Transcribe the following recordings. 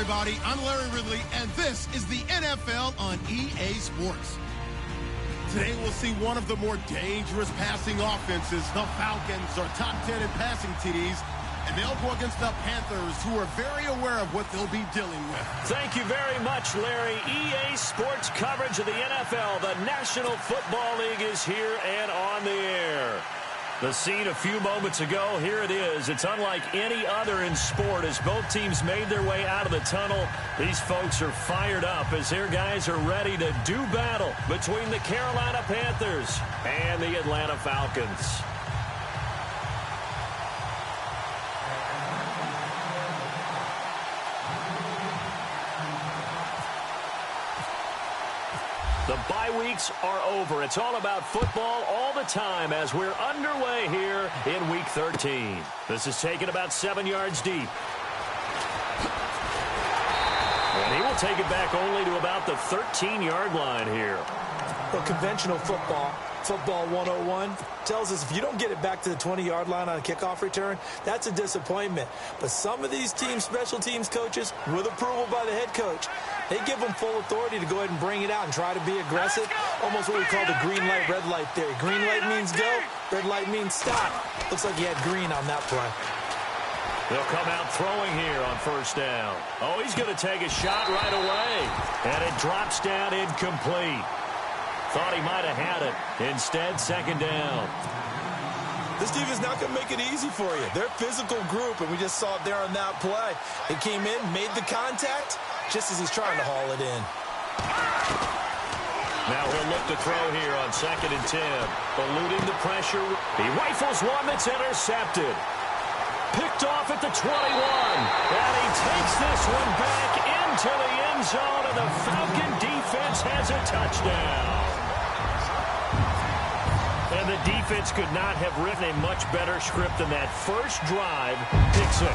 everybody. I'm Larry Ridley, and this is the NFL on EA Sports. Today, we'll see one of the more dangerous passing offenses. The Falcons are top 10 in passing TDs, and they'll go against the Panthers, who are very aware of what they'll be dealing with. Thank you very much, Larry. EA Sports coverage of the NFL. The National Football League is here and on the air. The scene a few moments ago, here it is. It's unlike any other in sport as both teams made their way out of the tunnel. These folks are fired up as their guys are ready to do battle between the Carolina Panthers and the Atlanta Falcons. The bye weeks are over. It's all about football all the time as we're underway here in Week 13. This is taken about 7 yards deep. And he will take it back only to about the 13-yard line here. Well, conventional football 101, tells us if you don't get it back to the 20-yard line on a kickoff return, that's a disappointment. But some of these teams, special teams coaches, with approval by the head coach, they give them full authority to go ahead and bring it out and try to be aggressive. Almost what we call the green light, red light theory. Green light means go, red light means stop. Looks like he had green on that play. They'll come out throwing here on first down. Oh, he's going to take a shot right away. And it drops down incomplete. Thought he might have had it. Instead, second down. This team is not going to make it easy for you. They're a physical group, and we just saw it there on that play. They came in, made the contact, just as he's trying to haul it in. Now he'll look to throw here on 2nd and 10. Eluding the pressure. He rifles one that's intercepted. Picked off at the 21. And he takes this one back into the end zone, and the Falcon defense has a touchdown. And the defense could not have written a much better script than that first drive, pick 6.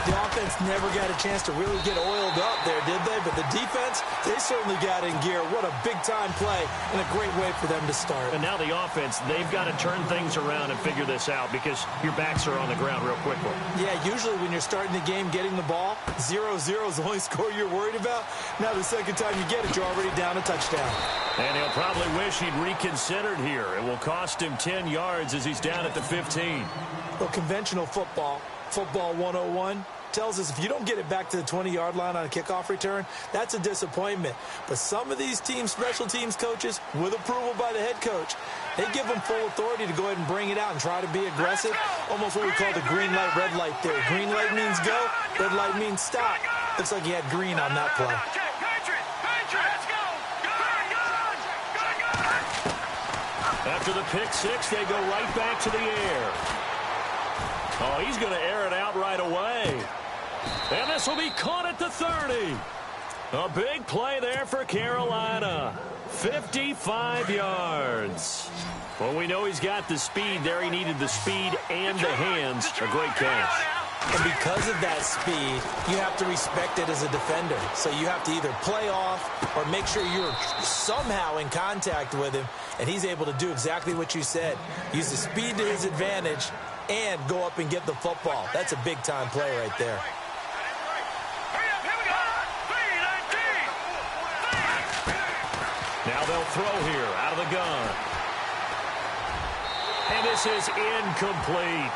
The offense never got a chance to really get oiled up there, did they? But the defense, they certainly got in gear. What a big-time play and a great way for them to start. And now the offense, they've got to turn things around and figure this out because your backs are on the ground real quickly. Yeah, usually when you're starting the game getting the ball, 0-0 is the only score you're worried about. Now the second time you get it, you're already down a touchdown. And he'll probably wish he'd reconsidered here. It will cost him 10 yards as he's down at the 15. Well, conventional football 101, tells us if you don't get it back to the 20-yard line on a kickoff return, that's a disappointment. But some of these teams, special teams coaches, with approval by the head coach, they give them full authority to go ahead and bring it out and try to be aggressive. Almost what we call the green light, red light theory. Green light means go, red light means stop. Looks like he had green on that play. After the pick 6, they go right back to the air. Oh, he's going to air it out right away. And this will be caught at the 30. A big play there for Carolina. 55 yards. Well, we know he's got the speed there. He needed the speed and the hands. A great catch. And because of that speed, you have to respect it as a defender. So you have to either play off or make sure you're somehow in contact with him. And he's able to do exactly what you said. Use the speed to his advantage and go up and get the football. That's a big-time play right there. Now they'll throw here out of the gun. And this is incomplete.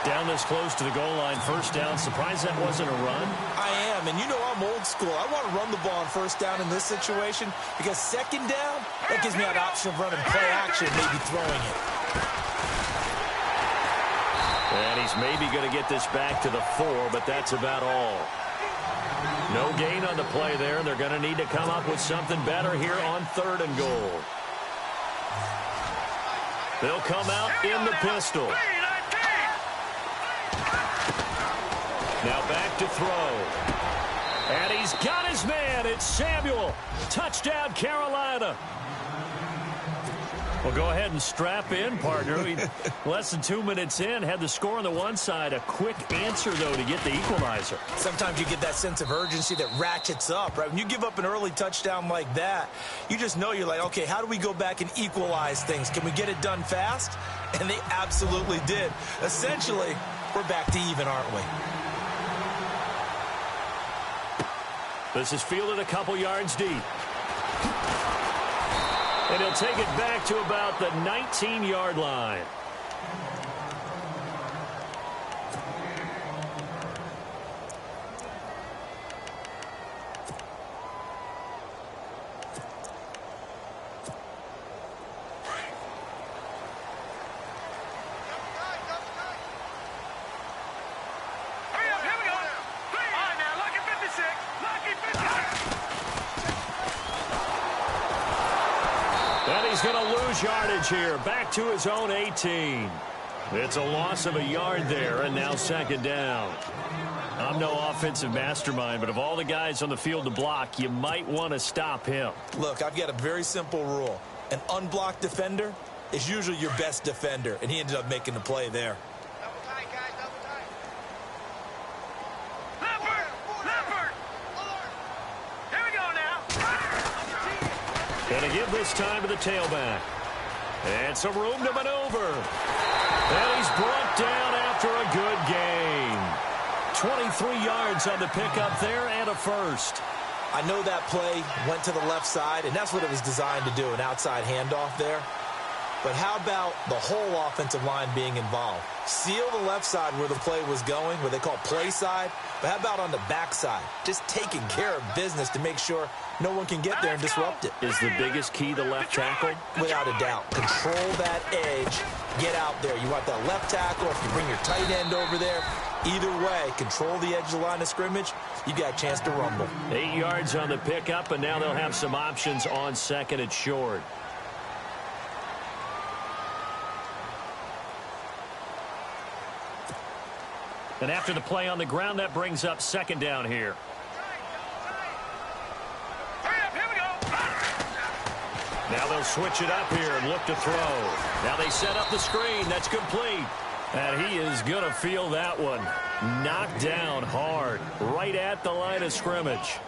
Down this close to the goal line, first down. Surprised that wasn't a run? I am, and you know I'm old school. I want to run the ball on first down in this situation because second down, that gives me an option of running play action, maybe throwing it. And he's maybe going to get this back to the 4, but that's about all. No gain on the play there, and they're going to need to come up with something better here on 3rd and goal. They'll come out in the pistol. Now back to throw. And he's got his man. It's Samuel. Touchdown, Carolina. Well, go ahead and strap in, partner. Less than 2 minutes in, had the score on the one side. A quick answer, though, to get the equalizer. Sometimes you get that sense of urgency that ratchets up, right? When you give up an early touchdown like that, you just know you're like, okay, how do we go back and equalize things? Can we get it done fast? And they absolutely did. Essentially, we're back to even, aren't we? This is fielded a couple yards deep. And he'll take it back to about the 19-yard line. And he's going to lose yardage here, back to his own 18. It's a loss of a yard there, and now second down. I'm no offensive mastermind, but of all the guys on the field to block, you might want to stop him. Look, I've got a very simple rule. An unblocked defender is usually your best defender, and he ended up making the play there. Double tight, guys, double tight. Here we go now. Going to give this time to the tailback. And some room to maneuver. And he's brought down after a good gain. 23 yards on the pickup there and a first. I know that play went to the left side, and that's what it was designed to do, an outside handoff there. But how about the whole offensive line being involved? Seal the left side where the play was going, where they call play side. But how about on the back side? Just taking care of business to make sure no one can get there and disrupt it. Is the biggest key the left tackle? Without a doubt. Control that edge. Get out there. You want that left tackle. If you bring your tight end over there, either way, control the edge of the line of scrimmage. You got a chance to rumble. 8 yards on the pickup, and now they'll have some options on second and short. And after the play on the ground, that brings up second down here. Now they'll switch it up here and look to throw. Now they set up the screen. That's complete. And he is going to feel that one. Knocked down hard, right at the line of scrimmage.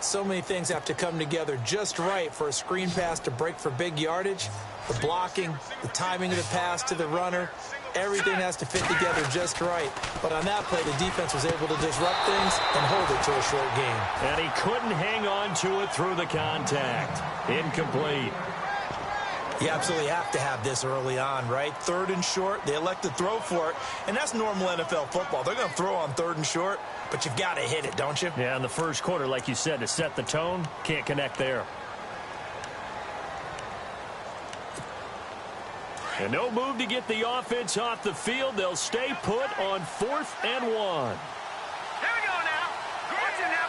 So many things have to come together just right for a screen pass to break for big yardage. The blocking, the timing of the pass to the runner, everything has to fit together just right. But on that play, the defense was able to disrupt things and hold it to a short gain. And he couldn't hang on to it through the contact. Incomplete. You absolutely have to have this early on, right? Third and short, they elect to throw for it, and that's normal NFL football. They're going to throw on third and short, but you've got to hit it, don't you? Yeah, in the first quarter, like you said, to set the tone, can't connect there. And no move to get the offense off the field. They'll stay put on 4th and 1. Here we go now. Gretchen, now,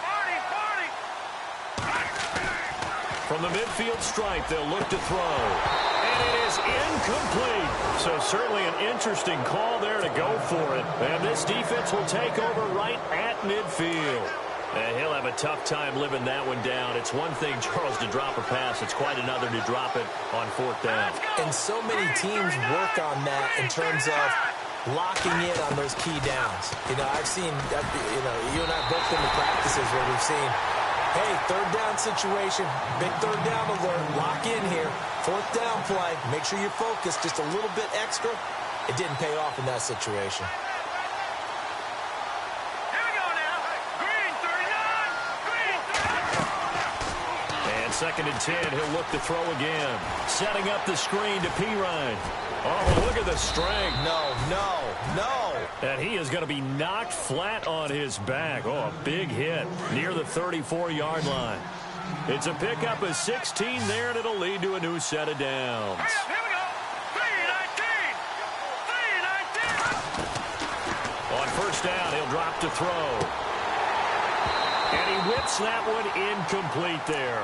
From the midfield stripe, they'll look to throw. And it is incomplete. So certainly an interesting call there to go for it. And this defense will take over right at midfield. And he'll have a tough time living that one down. It's one thing, Charles, to drop a pass. It's quite another to drop it on 4th down. And so many teams work on that in terms of locking in on those key downs. You know, I've seen, you and I both been to practices where we've seen, hey, 3rd down situation, big 3rd down alert, lock in here. 4th down play, make sure you focus just a little bit extra. It didn't pay off in that situation. Second and 10, he'll look to throw again. Setting up the screen to Pirine. Oh, look at the strength. No. And he is going to be knocked flat on his back. Oh, a big hit near the 34-yard line. It's a pickup of 16 there, and it'll lead to a new set of downs. Here we go. 3-19. On 1st down, he'll drop to throw. And he whips that one incomplete there.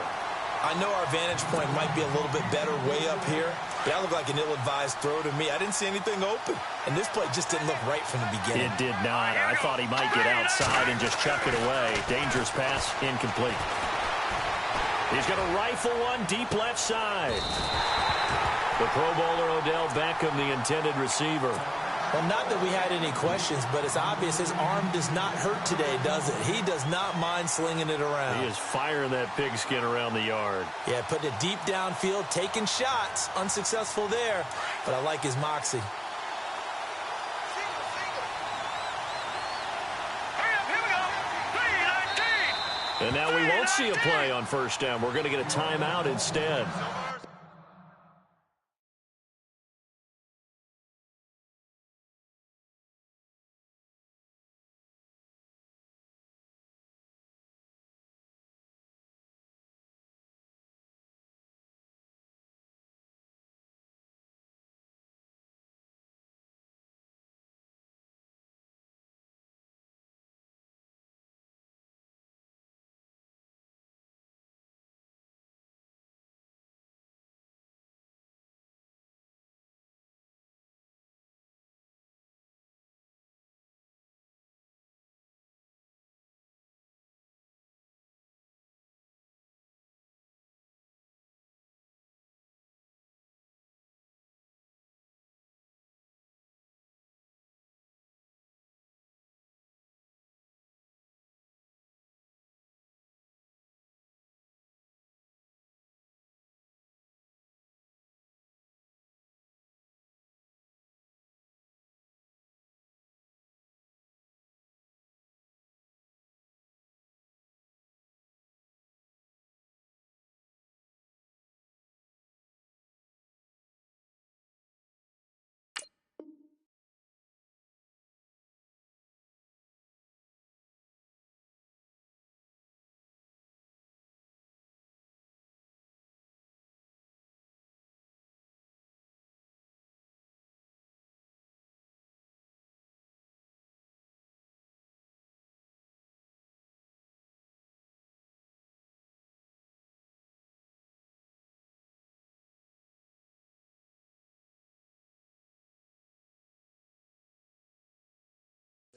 I know our vantage point might be a little bit better way up here, but that looked like an ill-advised throw to me. I didn't see anything open, and this play just didn't look right from the beginning. It did not. I thought he might get outside and just chuck it away. Dangerous pass, incomplete. He's going to rifle one deep left side. The Pro Bowler Odell Beckham, the intended receiver. Well, not that we had any questions, but it's obvious his arm does not hurt today, does it? He does not mind slinging it around. He is firing that pigskin around the yard. Yeah, putting it deep downfield, taking shots. Unsuccessful there, but I like his moxie. Here we go. 3-19. And now we won't see a play on first down. We're going to get a timeout instead.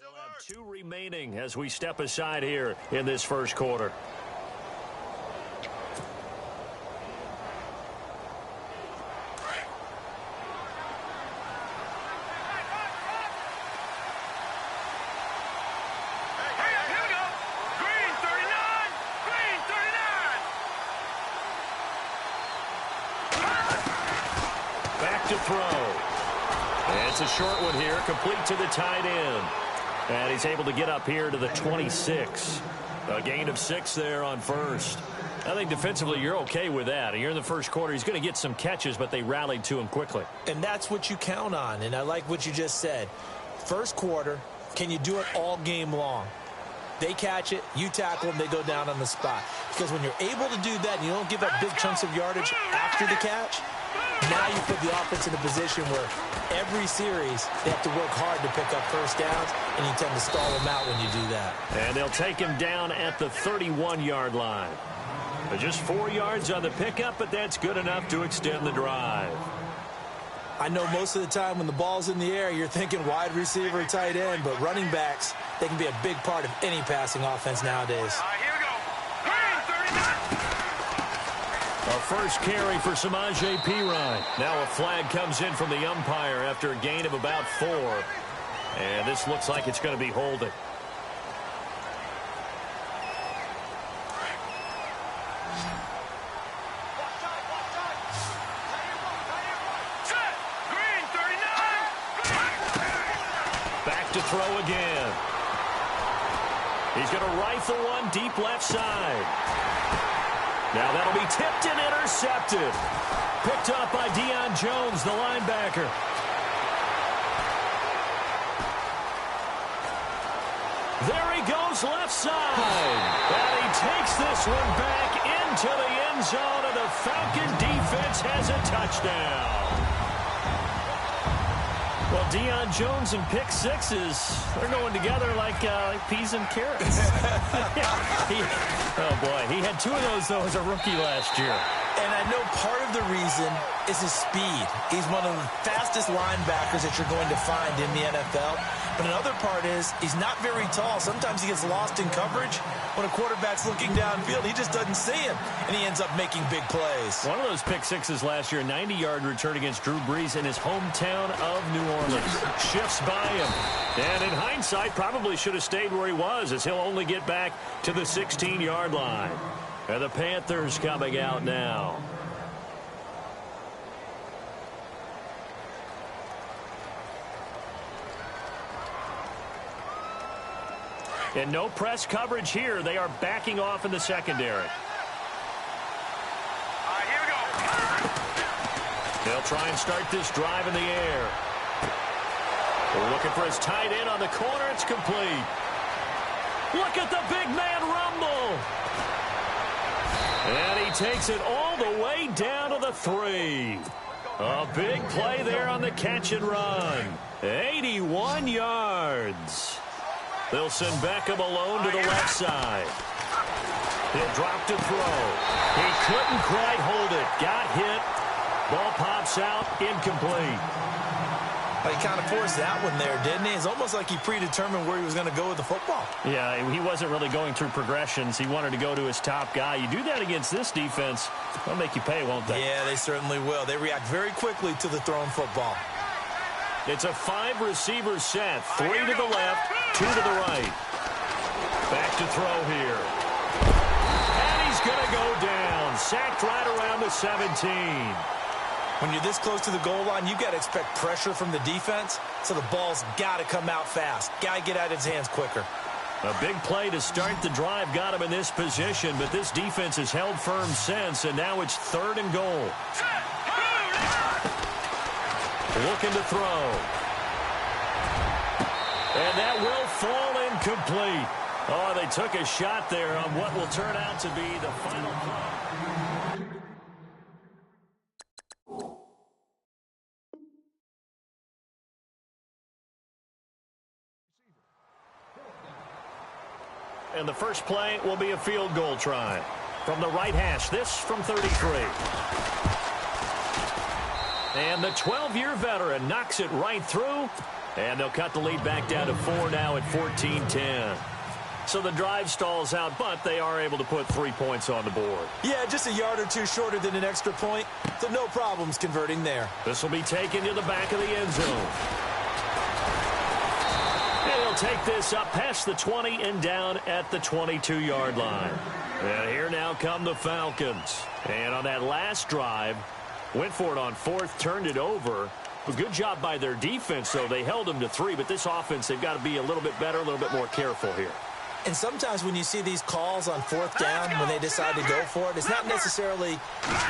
We'll have 2 remaining as we step aside here in this first quarter. Back to throw. And it's a short one here, complete to the tight end. And he's able to get up here to the 26. A gain of 6 there on first. I think defensively you're okay with that. Here in the first quarter, he's going to get some catches, but they rallied to him quickly. And that's what you count on, and I like what you just said. First quarter, can you do it all game long? They catch it, you tackle them, they go down on the spot. Because when you're able to do that and you don't give up big chunks of yardage after the catch, now you put the offense in a position where every series they have to work hard to pick up first downs, and you tend to stall them out when you do that. And they'll take him down at the 31-yard line. Just 4 yards on the pickup, but that's good enough to extend the drive. I know most of the time when the ball's in the air, you're thinking wide receiver, tight end, but running backs, they can be a big part of any passing offense nowadays. Here we go. Green, 39. A first carry for Samaje Perine. Now a flag comes in from the umpire after a gain of about 4. And this looks like it's going to be holding. To throw again. He's going to rifle one deep left side. Now that'll be tipped and intercepted. Picked up by Deion Jones, the linebacker. There he goes left side. And he takes this one back into the end zone, and the Falcon defense has a touchdown. Well, Deion Jones and pick sixes, they're going together like peas and carrots. Oh, boy. He had 2 of those, though, as a rookie last year. And I know part of the reason is his speed. He's one of the fastest linebackers that you're going to find in the NFL. But another part is he's not very tall. Sometimes he gets lost in coverage. When a quarterback's looking downfield, he just doesn't see him, and he ends up making big plays. One of those pick sixes last year, a 90-yard return against Drew Brees in his hometown of New Orleans. Shifts by him. And in hindsight, probably should have stayed where he was, as he'll only get back to the 16-yard line. And the Panthers coming out now. And no press coverage here. They are backing off in the secondary. All right, here we go. They'll try and start this drive in the air. We're looking for his tight end on the corner. It's complete. Look at the big man rumble. And he takes it all the way down to the 3. A big play there on the catch and run. 81 yards. They'll send Beckham alone to the left side. He'll drop to throw. He couldn't quite hold it. Got hit. Ball pops out. Incomplete. Well, he kind of forced that one there, didn't he? It's almost like he predetermined where he was going to go with the football. Yeah, he wasn't really going through progressions. He wanted to go to his top guy. You do that against this defense, they'll make you pay, won't they? Yeah, they certainly will. They react very quickly to the thrown football. It's a 5-receiver set. 3 to the left, 2 to the right. Back to throw here. And he's going to go down. Sacked right around the 17. When you're this close to the goal line, you got to expect pressure from the defense, so the ball's got to come out fast. Got to get out of his hands quicker. A big play to start the drive got him in this position, but this defense has held firm since, and now it's 3rd and goal. Looking to throw. And that will fall incomplete. Oh, they took a shot there on what will turn out to be the final play. And the first play will be a field goal try. From the right hash, this from 33. And the 12-year veteran knocks it right through. And they'll cut the lead back down to 4 now at 14-10. So the drive stalls out, but they are able to put 3 points on the board. Yeah, just a yard or two shorter than an extra point, so no problems converting there. This will be taken to the back of the end zone. And he'll take this up past the 20 and down at the 22-yard line. And here now come the Falcons. And on that last drive, went for it on 4th, turned it over. A good job by their defense, though. They held them to 3, but this offense, they've got to be a little bit better, a little bit more careful here. And sometimes when you see these calls on 4th down, when they decide to go for it, it's not necessarily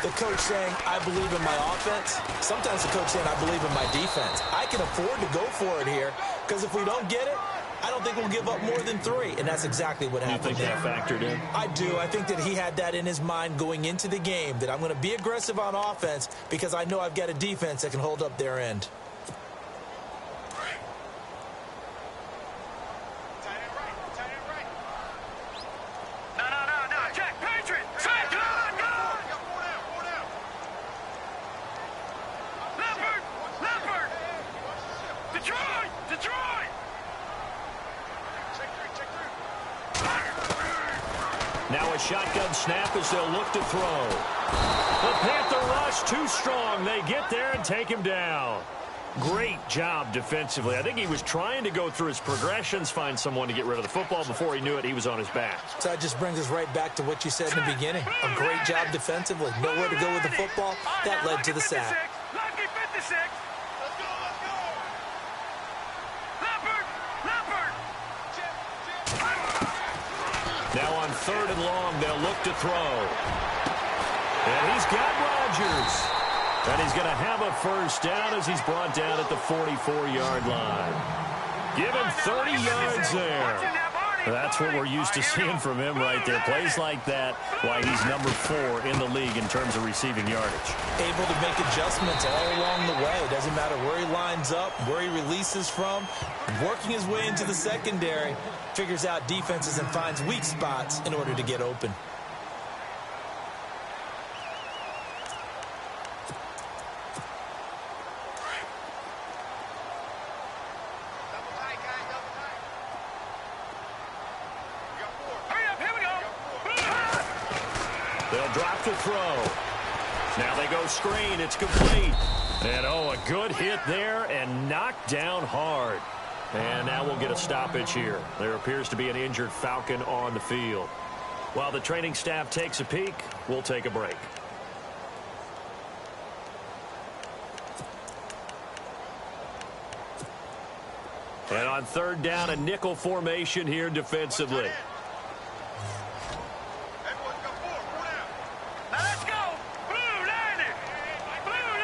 the coach saying, I believe in my offense. Sometimes the coach saying, I believe in my defense. I can afford to go for it here, because if we don't get it, I don't think we'll give up more than 3. And that's exactly what happened. You think that factored in? I do. I think that he had that in his mind going into the game, that I'm going to be aggressive on offense because I know I've got a defense that can hold up their end. Now a shotgun snap as they'll look to throw. The Panther rush too strong. They get there and take him down. Great job defensively. I think he was trying to go through his progressions, find someone to get rid of the football. Before he knew it, he was on his back. So that just brings us right back to what you said in the beginning. A great job defensively. Nowhere to go with the football. That led to the sack. Lucky 56. Let's go, let's go. Leopard, Leopard. Now on 3rd and long, they'll look to throw. And he's got Rodgers. And he's going to have a first down as he's brought down at the 44-yard line. Give him 30 yards there. That's what we're used to seeing from him right there. Plays like that, why he's number 4 in the league in terms of receiving yardage. Able to make adjustments all along the way. Doesn't matter where he lines up, where he releases from. Working his way into the secondary, figures out defenses and finds weak spots in order to get open. They'll drop to throw. Now they go screen. It's complete. And, oh, a good hit there and knocked down hard. And now we'll get a stoppage here. There appears to be an injured Falcon on the field. While the training staff takes a peek, we'll take a break. And on third down, a nickel formation here defensively. Now let's go. Blue 90. Blue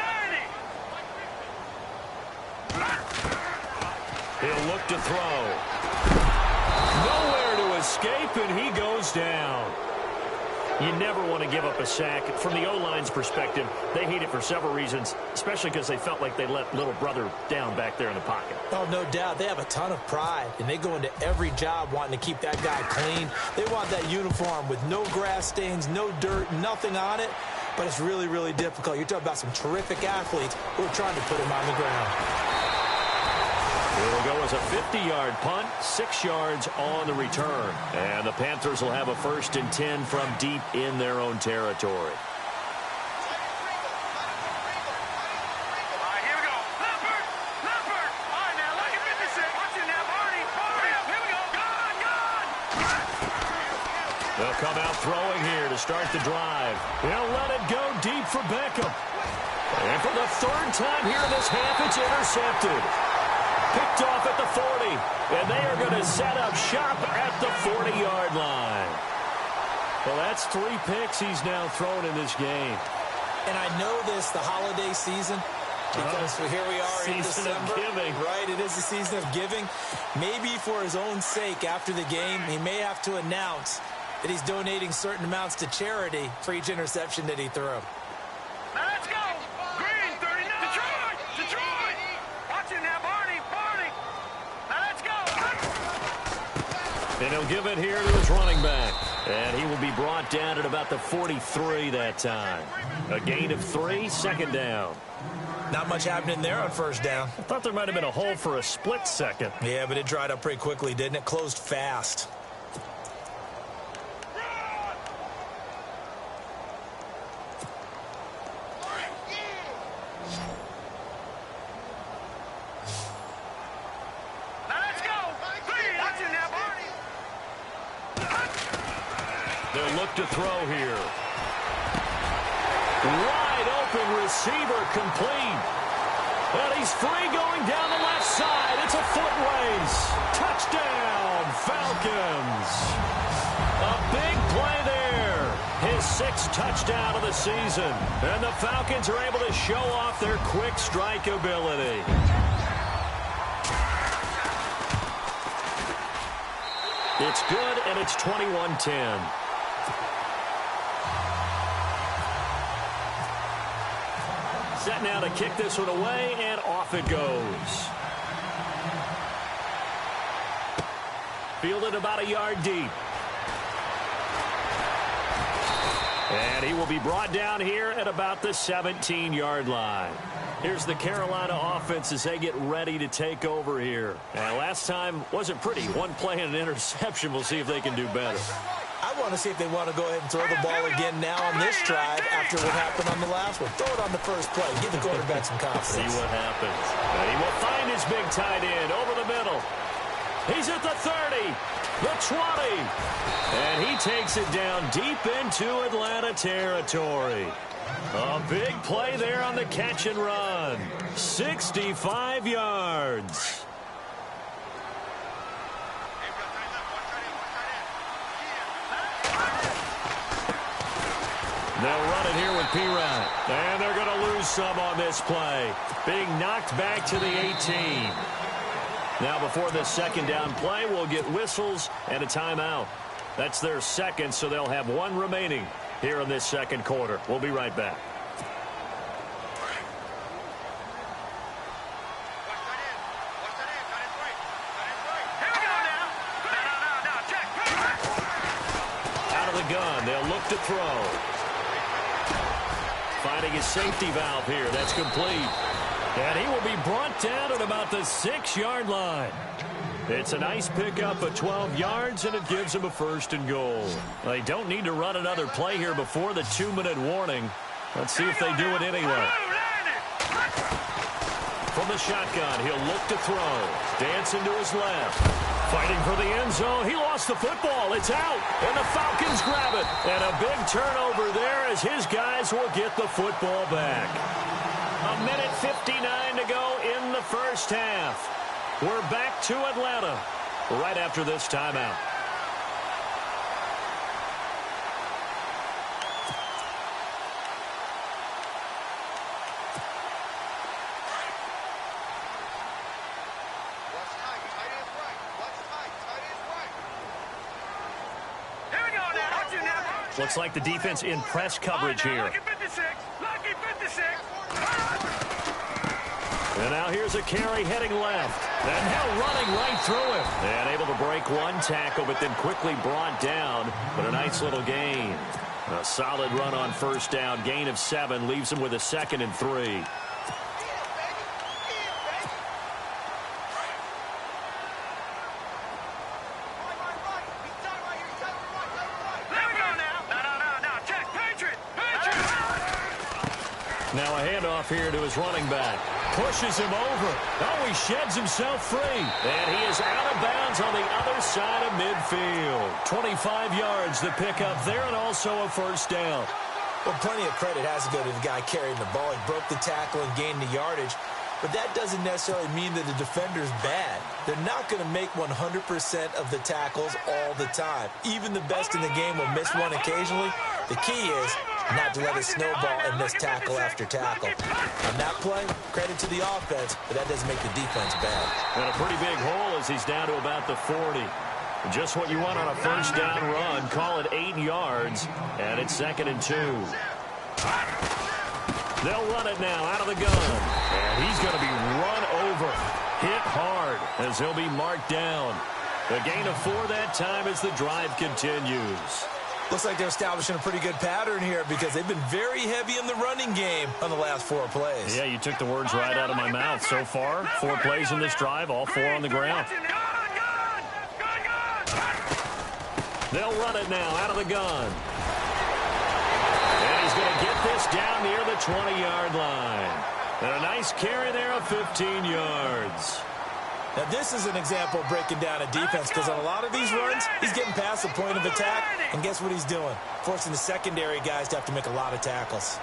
90. He'll look to throw. Nowhere to escape, and he goes down. You never want to give up a sack. From the O-line's perspective, they hate it for several reasons, especially because they felt like they let little brother down back there in the pocket. Oh, no doubt. They have a ton of pride, and they go into every job wanting to keep that guy clean. They want that uniform with no grass stains, no dirt, nothing on it. But it's really, really difficult. You're talking about some terrific athletes who are trying to put him on the ground. It'll go as a 50-yard punt, 6 yards on the return. And the Panthers will have a 1st and 10 from deep in their own territory. All right, here we go. Leopard. Leopard. All right, now look at 56. Watch it now, Barney. Barney. Here we go. Gone. They'll come out throwing here to start the drive. They'll let it go deep for Beckham. And for the 3rd time here in this half, it's intercepted. Picked off at the 40, and they are going to set up shop at the 40-yard line. Well, that's 3 picks he's now thrown in this game. And I know this, the holiday season, because here we are in December. Season of giving. Right, it is the season of giving. Maybe for his own sake after the game, he may have to announce that he's donating certain amounts to charity for each interception that he threw. Now let's go. Green 39. Detroit. Watch it now, Barney. Barney. Now let's go. And he'll give it here to his running back. And he will be brought down at about the 43 that time. A gain of 3, 2nd down. Not much happening there on 1st down. I thought there might have been a hole for a split second. Yeah, but it dried up pretty quickly, didn't it? Closed fast. They'll look to throw here. Wide open receiver complete. And he's free going down the left side. It's a foot race. Touchdown, Falcons. A big play there. His 6th touchdown of the season. And the Falcons are able to show off their quick strike ability. It's good, and it's 21-10. Set now to kick this one away, and off it goes. Fielded about a yard deep. And he will be brought down here at about the 17-yard line. Here's the Carolina offense as they get ready to take over here. And last time wasn't pretty. 1 play and an interception. We'll see if they can do better. I want to see if they want to go ahead and throw the ball again now on this drive after what happened on the last one. Throw it on the first play. Give the quarterback some confidence. See what happens. And he will find his big tight end over the middle. He's at the 30, the 20. And he takes it down deep into Atlanta territory. A big play there on the catch and run. 65 yards. They'll run it here with P-Rat. And they're going to lose some on this play. Being knocked back to the 18. Now before this 2nd down play, we'll get whistles and a timeout. That's their 2nd, so they'll have 1 remaining here in this 2nd quarter. We'll be right back. Out of the gun, they'll look to throw. Finding his safety valve here. That's complete. And he will be brought down at about the 6-yard line. It's a nice pickup of 12 yards, and it gives him a 1st and goal. They don't need to run another play here before the 2-minute warning. Let's see if they do it anyway. From the shotgun, he'll look to throw. Dancing to his left. Fighting for the end zone. He lost the football. It's out. And the Falcons grab it. And a big turnover there as his guys will get the football back. 1:59 to go in the 1st half. We're back to Atlanta right after this timeout. Looks like the defense in press coverage here. Lucky 56. Lucky 56. And now here's a carry heading left. And now running right through him. And able to break one tackle, but then quickly brought down. But a nice little gain. A solid run on first down. Gain of 7 leaves him with a 2nd and 3. Now a handoff here to his running back. Pushes him over. Oh, he sheds himself free. And he is out of bounds on the other side of midfield. 25 yards to pick up there and also a first down. Well, plenty of credit has to go to the guy carrying the ball. He broke the tackle and gained the yardage. But that doesn't necessarily mean that the defender's bad. They're not going to make 100% of the tackles all the time. Even the best in the game will miss one occasionally. The key is not to let it snowball and miss tackle after tackle. On that play, credit to the offense, but that doesn't make the defense bad. And a pretty big hole as he's down to about the 40. Just what you want on a first down run. Call it 8 yards, and it's 2nd and 2. They'll run it now out of the gun. And he's going to be run over. Hit hard as he'll be marked down. A gain of 4 that time as the drive continues. Looks like they're establishing a pretty good pattern here because they've been very heavy in the running game on the last 4 plays. Yeah, you took the words right out of my mouth. So far, 4 plays in this drive, all 4 on the ground. They'll run it now out of the gun. And he's going to get this down near the 20-yard line. And a nice carry there of 15 yards. Now, this is an example of breaking down a defense because on a lot of these runs, he's getting past the point of attack, and guess what he's doing? Forcing the secondary guys to have to make a lot of tackles.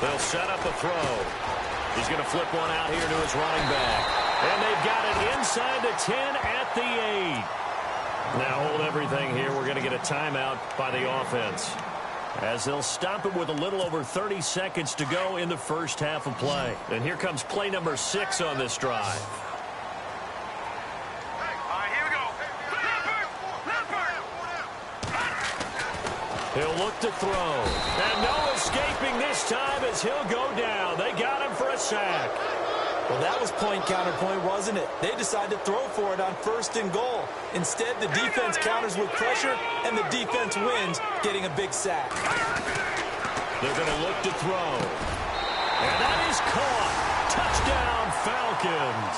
They'll set up a throw. He's going to flip one out here to his running back. And they've got it inside the 10 at the 8. Now hold everything here. We're going to get a timeout by the offense, as they'll stop it with a little over 30 seconds to go in the first half of play. And here comes play number 6 on this drive. All right, here we go. He'll look to throw. And no escaping this time as he'll go down. They got him for a sack. Well, that was point counterpoint, wasn't it? They decided to throw for it on 1st and goal. Instead, the defense counters with pressure, and the defense wins, getting a big sack. They're going to look to throw. And that is caught. Touchdown, Falcons.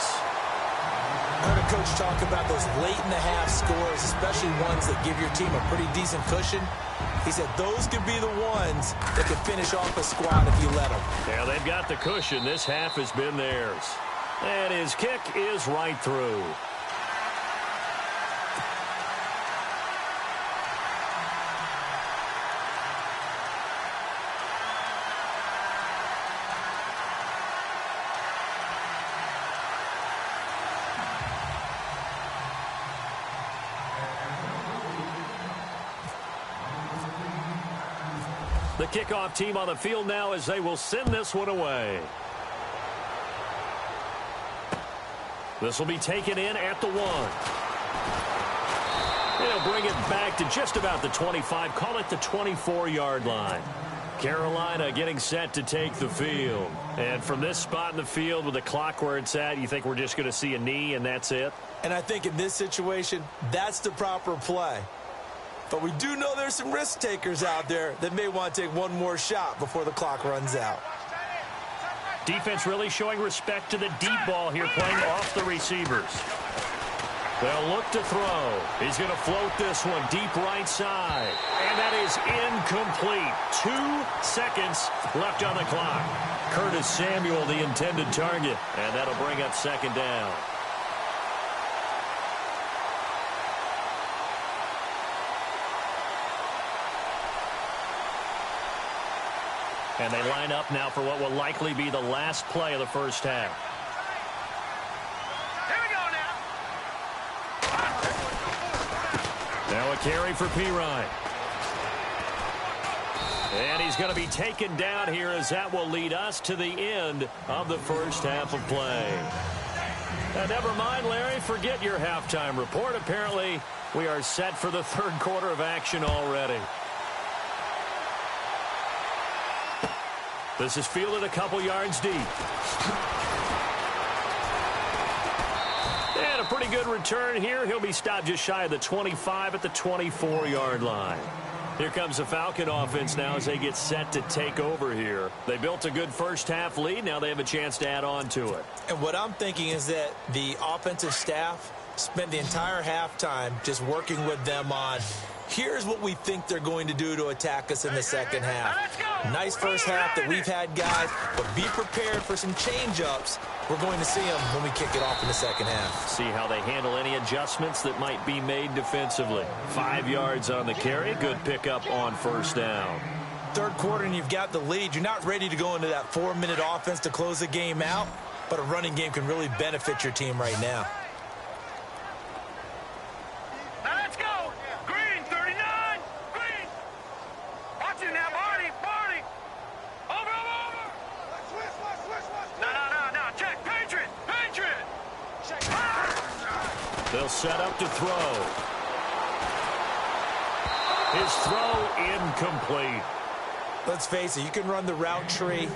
I heard a coach talk about those late-in-the-half scores, especially ones that give your team a pretty decent cushion. He said those could be the ones that could finish off a squad if you let them. Yeah, they've got the cushion. This half has been theirs. And his kick is right through. The kickoff team on the field now as they will send this one away. This will be taken in at the 1. They'll bring it back to just about the 25. Call it the 24-yard line. Carolina getting set to take the field. And from this spot in the field with the clock where it's at, you think we're just going to see a knee and that's it? And I think in this situation, that's the proper play. But we do know there's some risk takers out there that may want to take one more shot before the clock runs out. Defense really showing respect to the deep ball here, playing off the receivers. They'll look to throw. He's going to float this one deep right side. And that is incomplete. 2 seconds left on the clock. Curtis Samuel, the intended target. And that'll bring up 2nd down. And they line up now for what will likely be the last play of the first half. Here we go now. Now a carry for Pirine. And he's going to be taken down here as that will lead us to the end of the first half of play. And never mind, Larry, forget your halftime report. Apparently, we are set for the third quarter of action already. This is fielded a couple yards deep. And a pretty good return here. He'll be stopped just shy of the 25 at the 24-yard line. Here comes the Falcon offense now as they get set to take over here. They built a good first half lead. Now they have a chance to add on to it. And what I'm thinking is that the offensive staff spent the entire halftime just working with them on, here's what we think they're going to do to attack us in the second half. Nice first half that we've had, guys, but be prepared for some change-ups. We're going to see them when we kick it off in the second half. See how they handle any adjustments that might be made defensively. 5 yards on the carry. Good pickup on first down. Third quarter and you've got the lead. You're not ready to go into that 4-minute offense to close the game out, but a running game can really benefit your team right now. Now let's go. Green, 39. Green. Watch it now, Barney. Barney. Over. No. Check. Patriot. They'll set up to throw. His throw incomplete. Let's face it, you can run the route tree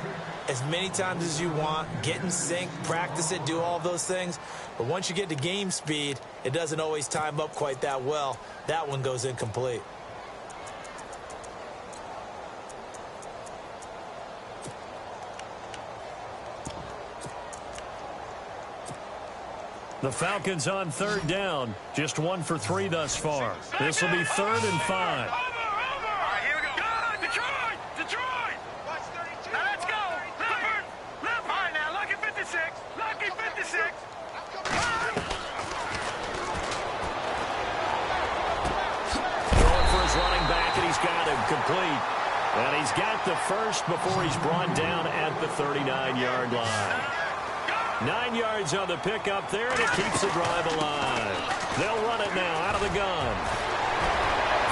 as many times as you want, get in sync, practice it, do all those things. But once you get to game speed, it doesn't always time up quite that well. That one goes incomplete. The Falcons on third down. Just 1 for 3 thus far. This will be 3rd and 5. Over. All right, here we go. Good. Detroit. Now let's go. Left. All right, now, lucky 56. Throwing for his running back, and he's got him complete. And he's got the first before he's brought down at the 39-yard line. 9 yards on the pickup there, and it keeps the drive alive. They'll run it now out of the gun.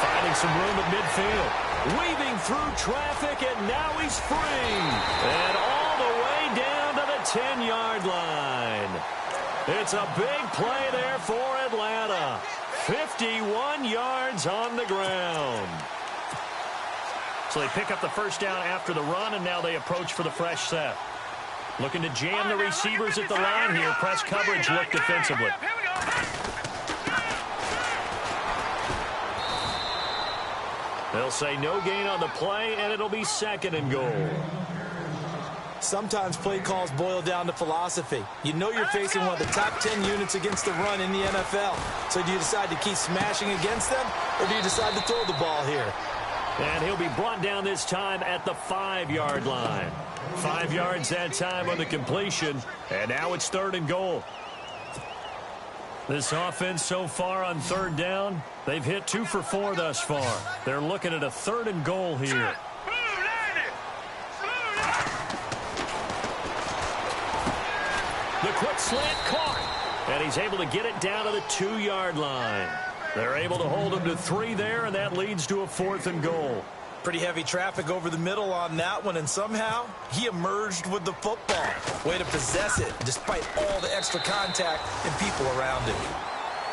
Finding some room at midfield. Weaving through traffic, and now he's free. And all the way down to the 10-yard line. It's a big play there for Atlanta. 51 yards on the ground. So they pick up the first down after the run, and now they approach for the fresh set. Looking to jam the receivers at the line here. Press coverage look defensively. They'll say no gain on the play, and it'll be 2nd and goal. Sometimes play calls boil down to philosophy. You know you're facing one of the top 10 units against the run in the NFL. So do you decide to keep smashing against them, or do you decide to throw the ball here? And he'll be brought down this time at the 5-yard line. 5 yards that time on the completion, and now it's 3rd and goal. This offense so far on 3rd down, they've hit 2 for 4 thus far. They're looking at a 3rd and goal here. The quick slant caught, and he's able to get it down to the 2-yard line. They're able to hold him to 3 there, and that leads to a 4th and goal. Pretty heavy traffic over the middle on that one, and somehow he emerged with the football. Way to possess it, despite all the extra contact and people around him.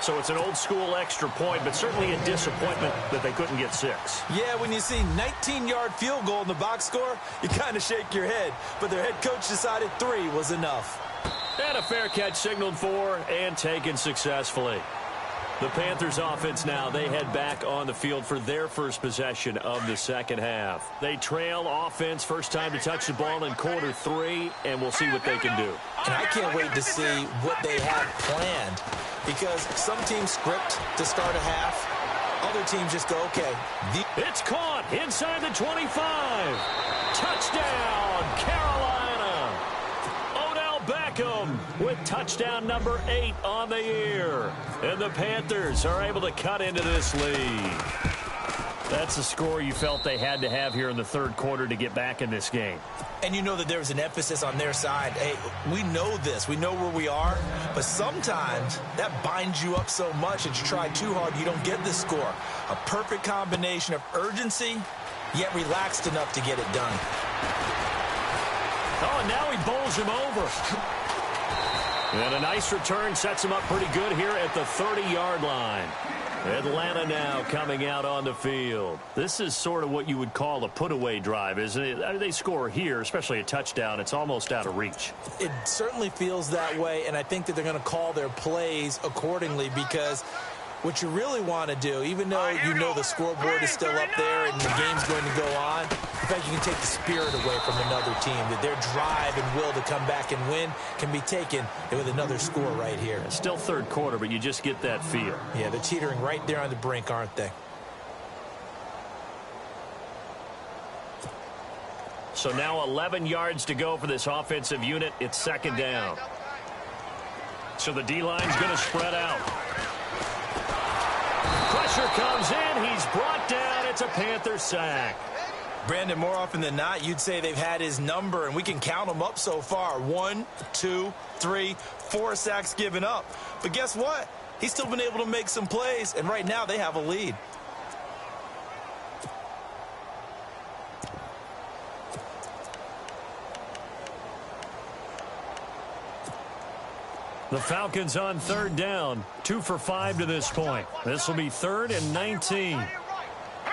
So it's an old-school extra point, but certainly a disappointment that they couldn't get 6. Yeah, when you see 19-yard field goal in the box score, you kind of shake your head. But their head coach decided 3 was enough. And a fair catch signaled for and taken successfully. The Panthers offense now, they head back on the field for their first possession of the second half. They trail offense, first time to touch the ball in quarter 3, and we'll see what they can do. And I can't wait to see what they have planned, because some teams script to start a half. Other teams just go, okay. It's caught inside the 25. Touchdown, Carolina. Beckham with touchdown number 8 on the year. And the Panthers are able to cut into this lead. That's the score you felt they had to have here in the third quarter to get back in this game. And you know that there was an emphasis on their side. Hey, we know this. We know where we are. But sometimes that binds you up so much that you try too hard, you don't get the score. A perfect combination of urgency, yet relaxed enough to get it done. Oh, and now he bowls him over. And a nice return sets him up pretty good here at the 30-yard line. Atlanta now coming out on the field. This is sort of what you would call a put-away drive, isn't it? They score here, especially a touchdown. It's almost out of reach. It certainly feels that way, and I think that they're going to call their plays accordingly because what you really want to do, even though you know the scoreboard is still up there and the game's going to go on, in fact, you can take the spirit away from another team, that their drive and will to come back and win can be taken with another score right here. It's still third quarter, but you just get that feel. Yeah, they're teetering right there on the brink, aren't they? So now 11 yards to go for this offensive unit. It's second down. So the D-line's going to spread out. Pressure comes in. He's brought down. It's a Panther sack. Brandon, more often than not, you'd say they've had his number, and we can count them up so far. 1, 2, 3, 4 sacks given up. But guess what? He's still been able to make some plays, and right now they have a lead. The Falcons on third down. 2 for 5 to this point. This will be 3rd and 19. Hurry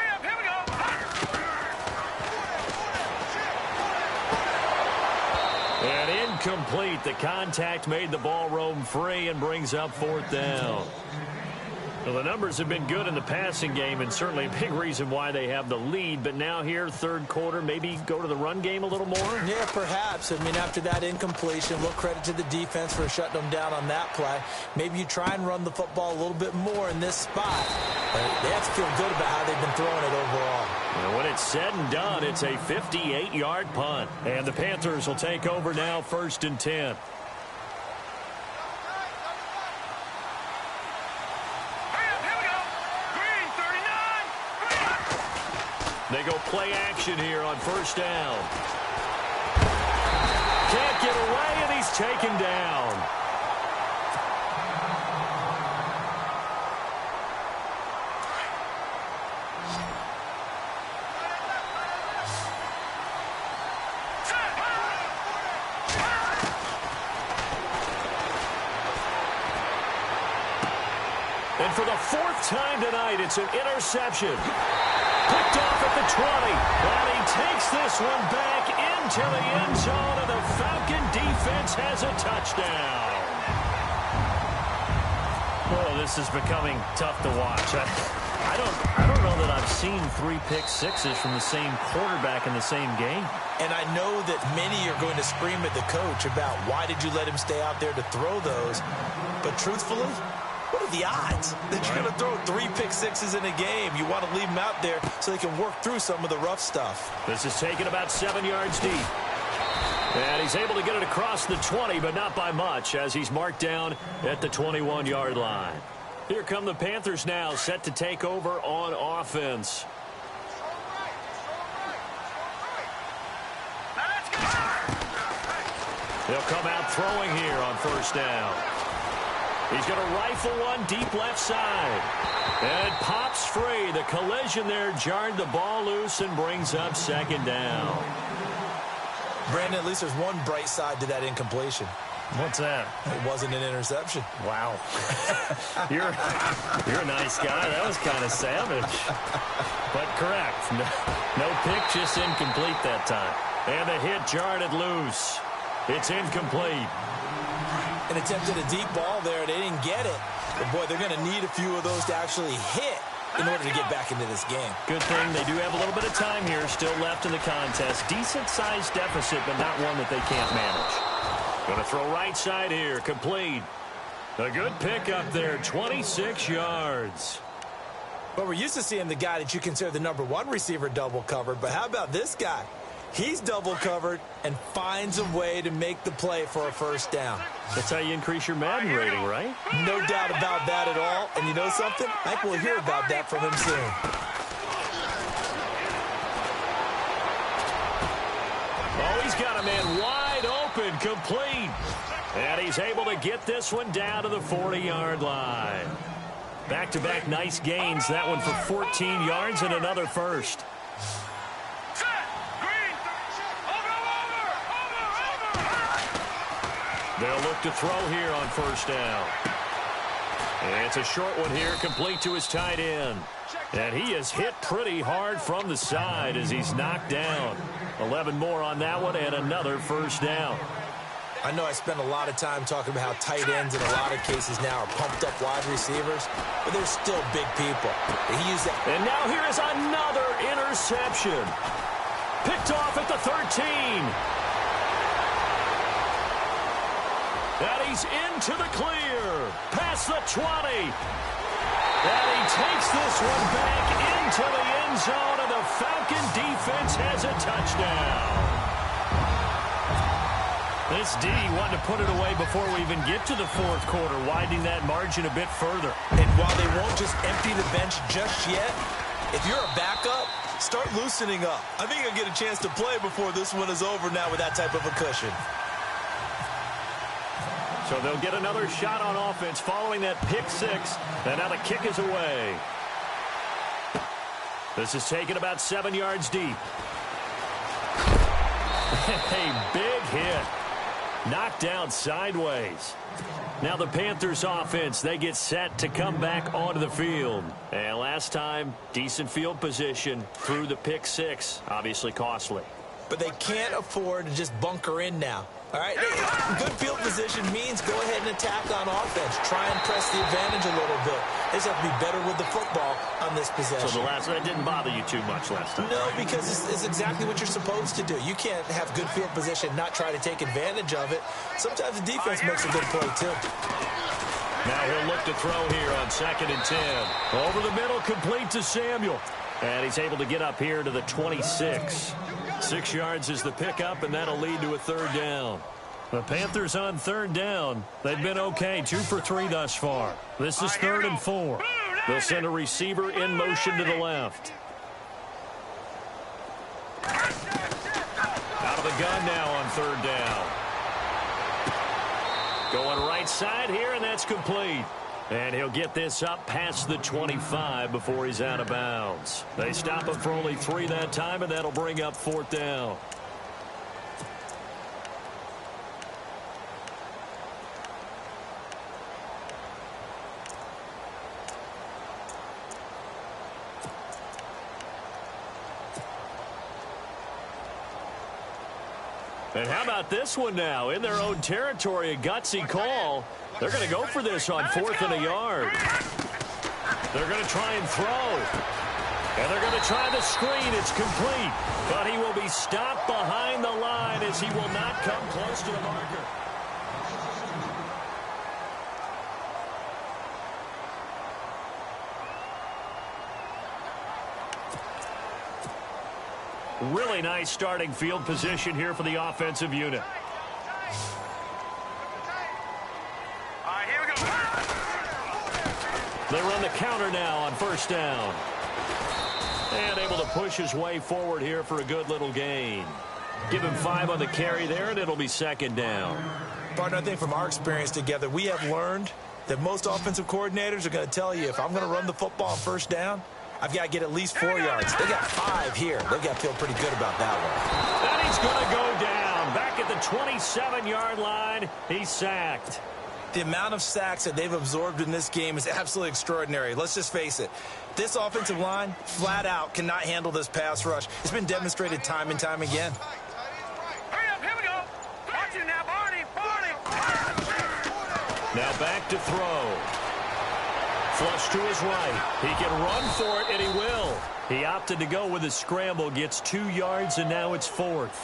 up, here we go. And incomplete. The contact made the ball roam free and brings up 4th down. Well, the numbers have been good in the passing game and certainly a big reason why they have the lead. But now here, third quarter, maybe go to the run game a little more? Yeah, perhaps. I mean, after that incompletion, we'll credit to the defense for shutting them down on that play. Maybe you try and run the football a little bit more in this spot. But they have to feel good about how they've been throwing it overall. And when it's said and done, it's a 58-yard punt. And the Panthers will take over now, 1st and 10. They go play action here on 1st down. Can't get away, and he's taken down. And for the 4th time tonight, it's an interception. Picked off at the 20, and he takes this one back into the end zone, and the Falcon defense has a touchdown. Oh, this is becoming tough to watch. I don't know that I've seen 3 pick sixes from the same quarterback in the same game. And I know that many are going to scream at the coach about why did you let him stay out there to throw those. But truthfully, what are the odds that you're going to throw 3 pick sixes in a game? You want to leave them out there so they can work through some of the rough stuff. This is taken about 7 yards deep. And he's able to get it across the 20, but not by much, as he's marked down at the 21-yard line. Here come the Panthers now, set to take over on offense. They'll come out throwing here on 1st down. He's going to rifle one deep left side. And it pops free. The collision there jarred the ball loose and brings up 2nd down. Brandon, at least there's one bright side to that incompletion. What's that? It wasn't an interception. Wow. You're a nice guy. That was kind of savage. But correct. No pick, just incomplete that time. And the hit jarred it loose. It's incomplete. And attempted a deep ball there. They didn't get it. But, boy, they're going to need a few of those to actually hit in order to get back into this game. Good thing they do have a little bit of time here still left in the contest. Decent-sized deficit, but not one that they can't manage. Going to throw right side here. Complete. A good pick up there. 26 yards. But we're used to seeing the guy that you consider the #1 receiver double covered. But how about this guy? He's double covered and finds a way to make the play for a 1st down. That's how you increase your Madden rating, right? No doubt about that at all. And you know something? I think we'll hear about that from him soon. And he's able to get this one down to the 40-yard line. Back-to-back nice gains. That one for 14 yards and another first. They'll look to throw here on first down. And it's a short one here, complete to his tight end. And he is hit pretty hard from the side as he's knocked down. 11 more on that one and another first down. I know I spent a lot of time talking about how tight ends in a lot of cases now are pumped up wide receivers, but they're still big people. He used that. And now here is another interception. Picked off at the 13. And he's into the clear. Past the 20. And he takes this one back into the end zone, and the Falcon defense has a touchdown. This D wanted to put it away before we even get to the fourth quarter, widening that margin a bit further. And while they won't just empty the bench just yet, if you're a backup, start loosening up. I think you'll get a chance to play before this one is over now with that type of a cushion. So they'll get another shot on offense following that pick six. And now the kick is away. This is taken about 7 yards deep. A big hit. Knocked down sideways. Now the Panthers offense, they get set to come back onto the field. And last time, decent field position through the pick six. Obviously costly. But they can't afford to just bunker in now. All right, good field position means go ahead and attack on offense. Try and press the advantage a little bit. They just have to be better with the football on this possession. So that didn't bother you too much last time? No, because it's exactly what you're supposed to do. You can't have good field position, not try to take advantage of it. Sometimes the defense makes a good play, too. Now he'll look to throw here on 2nd and 10. Over the middle, complete to Samuel. And he's able to get up here to the 26. 6 yards is the pickup, and that'll lead to a third down. The Panthers on third down. They've been okay, 2 for 3 thus far. This is 3rd and 4. They'll send a receiver in motion to the left. Out of the gun now on 3rd down. Going right side here, and that's complete. And he'll get this up past the 25 before he's out of bounds. They stop him for only 3 that time, and that'll bring up 4th down. And how about this one now? In their own territory, a gutsy call. They're going to go for this on 4th and a yard. They're going to try and throw. And they're going to try the screen. It's complete. But he will be stopped behind the line as he will not come close to the marker. Really nice starting field position here for the offensive unit. They run the counter now on first down. And able to push his way forward here for a good little gain. Give him 5 on the carry there, and it'll be 2nd down. Partner, I think from our experience together, we have learned that most offensive coordinators are going to tell you, if I'm going to run the football on first down, I've got to get at least 4 yards. They got 5 here. They've got to feel pretty good about that one. And he's going to go down. Back at the 27-yard line, he's sacked. The amount of sacks that they've absorbed in this game is absolutely extraordinary. Let's just face it. This offensive line, flat out, cannot handle this pass rush. It's been demonstrated time and time again. Hurry up, here we go. Watch it now, Barney. Now back to throw. Flush to his right. He can run for it, and he will. He opted to go with a scramble, gets 2 yards, and now it's 4th.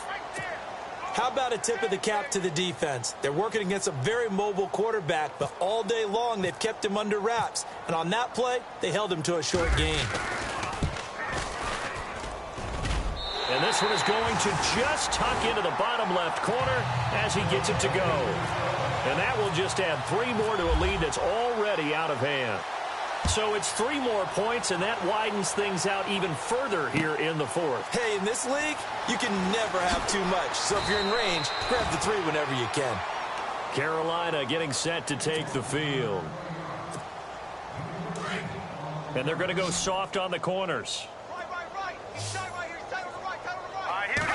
How about a tip of the cap to the defense? They're working against a very mobile quarterback, but all day long they've kept him under wraps. And on that play, they held him to a short gain. And this one is going to just tuck into the bottom left corner as he gets it to go. And that will just add 3 more to a lead that's already out of hand. So it's 3 more points, and that widens things out even further here in the 4th. Hey, in this league, you can never have too much. So if you're in range, grab the 3 whenever you can. Carolina getting set to take the field. And they're going to go soft on the corners. Right. He's tight right here. He's tight on the right. Tight on the right. All right, here we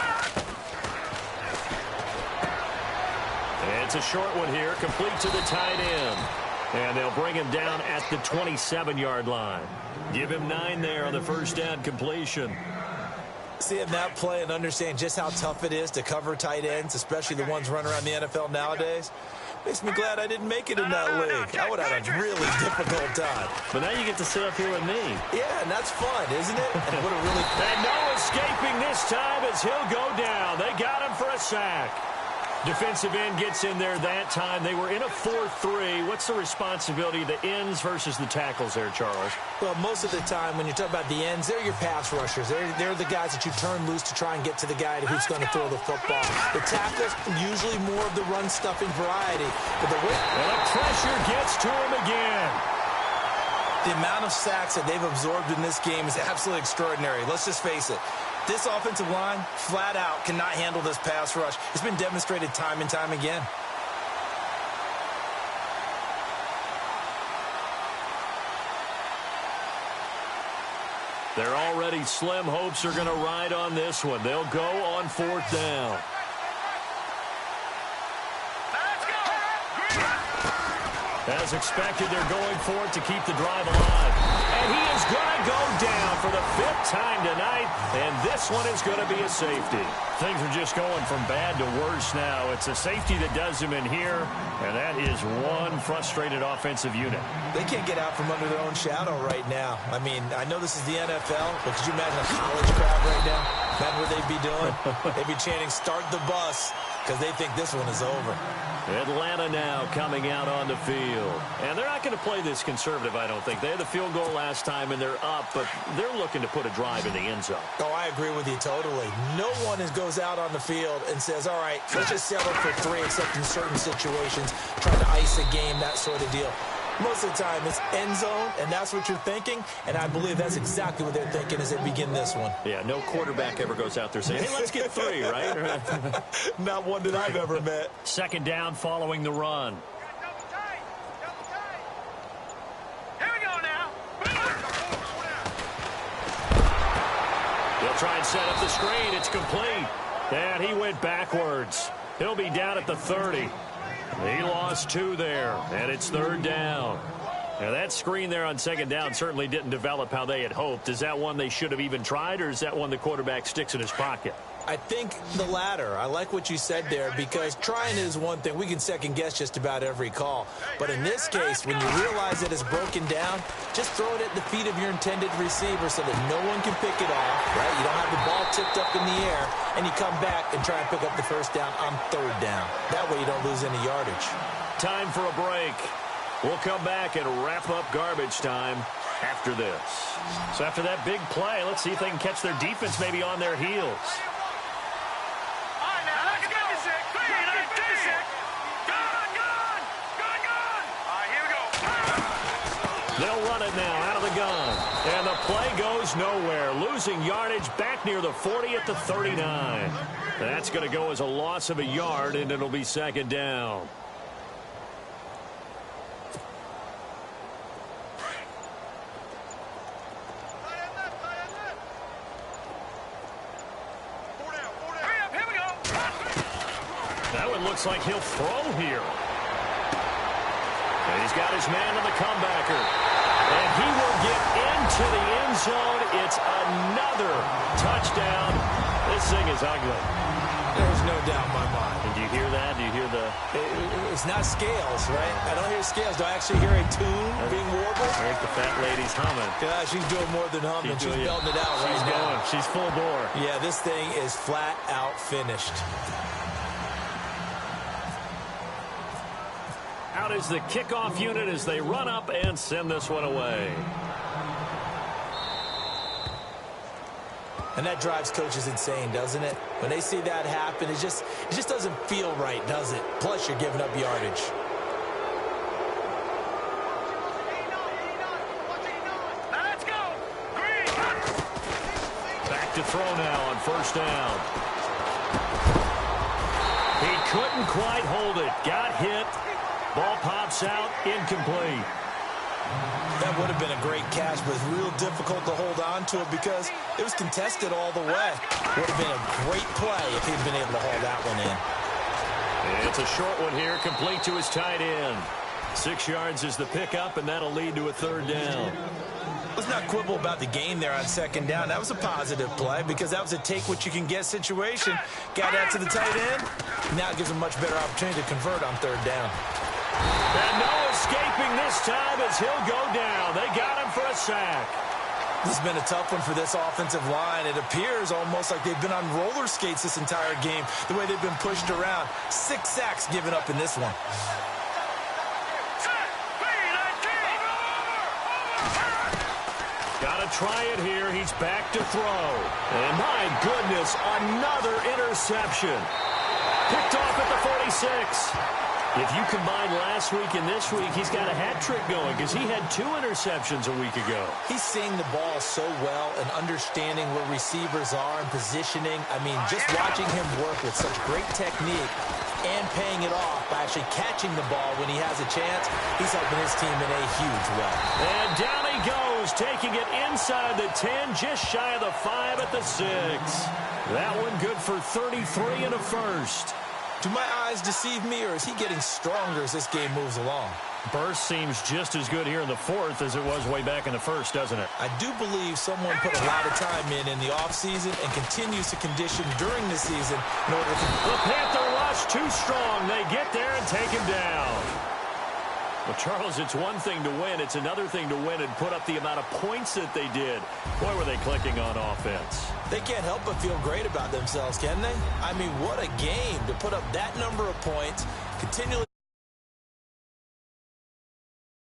go. It's a short one here, complete to the tight end. And they'll bring him down at the 27-yard line. Give him 9 there on the first down completion. Seeing that play and understand just how tough it is to cover tight ends, especially the ones running around the NFL nowadays, makes me glad I didn't make it in that league. I would have had a really difficult time. But now you get to sit up here with me. Yeah, and that's fun, isn't it? And what a really... And no escaping this time as he'll go down. They got him for a sack. Defensive end gets in there that time. They were in a 4-3. What's the responsibility of the ends versus the tackles there, Charles? Well, most of the time when you talk about the ends, they're your pass rushers. They're the guys that you turn loose to try and get to the guy who's going to throw the football. The tackles, usually more of the run-stuffing variety. But the pressure gets to him again. The amount of sacks that they've absorbed in this game is absolutely extraordinary. Let's just face it. This offensive line, flat out, cannot handle this pass rush. It's been demonstrated time and time again. They're already slim hopes are going to ride on this one. They'll go on 4th down. As expected, they're going for it to keep the drive alive. And he is going to go down for the 5th time tonight, and this one is going to be a safety. Things are just going from bad to worse now. It's a safety that does him in here, and that is one frustrated offensive unit. They can't get out from under their own shadow right now. I mean, I know this is the NFL, but could you imagine a college crowd right now? Imagine what they'd be doing. They'd be chanting, "Start the bus," because they think this one is over. Atlanta now coming out on the field. And they're not going to play this conservative, I don't think. They had the field goal last time, and they're up, but they're looking to put a drive in the end zone. Oh, I agree with you totally. No one goes out on the field and says, all right, let's just settle for 3, except in certain situations, trying to ice a game, that sort of deal. Most of the time, it's end zone, and that's what you're thinking, and I believe that's exactly what they're thinking as they begin this one. Yeah, no quarterback ever goes out there saying, hey, let's get 3, right? Not one that I've ever met. 2nd down following the run. Here we go now. They'll try and set up the screen. It's complete. And he went backwards. He'll be down at the 30. He lost 2 there, and it's 3rd down. Now, that screen there on 2nd down certainly didn't develop how they had hoped. Is that one they should have even tried, or is that one the quarterback sticks in his pocket? I think the latter. I like what you said there, because trying is one thing. We can second-guess just about every call. But in this case, when you realize that it's broken down, just throw it at the feet of your intended receiver so that no one can pick it off, right? You don't have the ball tipped up in the air, and you come back and try and pick up the 1st down on 3rd down. That way you don't lose any yardage. Time for a break. We'll come back and wrap up garbage time after this. So after that big play, let's see if they can catch their defense maybe on their heels. They'll run it now out of the gun. And the play goes nowhere. Losing yardage back near the 40 at the 39. That's going to go as a loss of a yard, and it'll be 2nd down. That one looks like he'll throw here. And he's got his man on the comebacker. And he will get into the end zone. It's another touchdown. This thing is ugly. There's no doubt in my mind. And do you hear that? Do you hear the... It's not scales, right? I don't hear scales. Do I actually hear a tune being warbled? There's the fat lady's humming. Yeah, she's doing more than humming. She's belting it out right now. She's full bore. Yeah, this thing is flat out finished. Out is the kickoff unit as they run up and send this one away. And that drives coaches insane, doesn't it? When they see that happen, it just doesn't feel right, does it? Plus, you're giving up yardage. Let's go. Green. Back to throw now on 1st down. He couldn't quite hold it. Got hit. Ball pops out. Incomplete. That would have been a great catch, but it's real difficult to hold on to it because it was contested all the way. Would have been a great play if he'd been able to hold that one in. And it's a short one here, complete to his tight end. 6 yards is the pickup, and that'll lead to a third down. Let's not quibble about the gain there on second down. That was a positive play because that was a take-what-you-can-get situation. Got out to the tight end. Now it gives him a much better opportunity to convert on third down. And no escaping this time as he'll go down. They got him for a sack. This has been a tough one for this offensive line. It appears almost like they've been on roller skates this entire game, the way they've been pushed around. 6 sacks given up in this one. Got to try it here. He's back to throw. And my goodness, another interception. Picked off at the 46. If you combine last week and this week, he's got a hat trick going because he had 2 interceptions a week ago. He's seeing the ball so well and understanding where receivers are and positioning. I mean, just watching him work with such great technique and paying it off by actually catching the ball when he has a chance, he's helping his team in a huge way. And down he goes, taking it inside the 10, just shy of the 5 at the 6. That one good for 33 and a first. Do my eyes deceive me, or is he getting stronger as this game moves along? Burst seems just as good here in the 4th as it was way back in the 1st, doesn't it? I do believe someone put a lot of time in the offseason and continues to condition during the season in order to... The Panther rush too strong. They get there and take him down. Well, Charles, it's one thing to win. It's another thing to win and put up the amount of points that they did. Boy, were they clicking on offense. They can't help but feel great about themselves, can they? I mean, what a game to put up that number of points, continually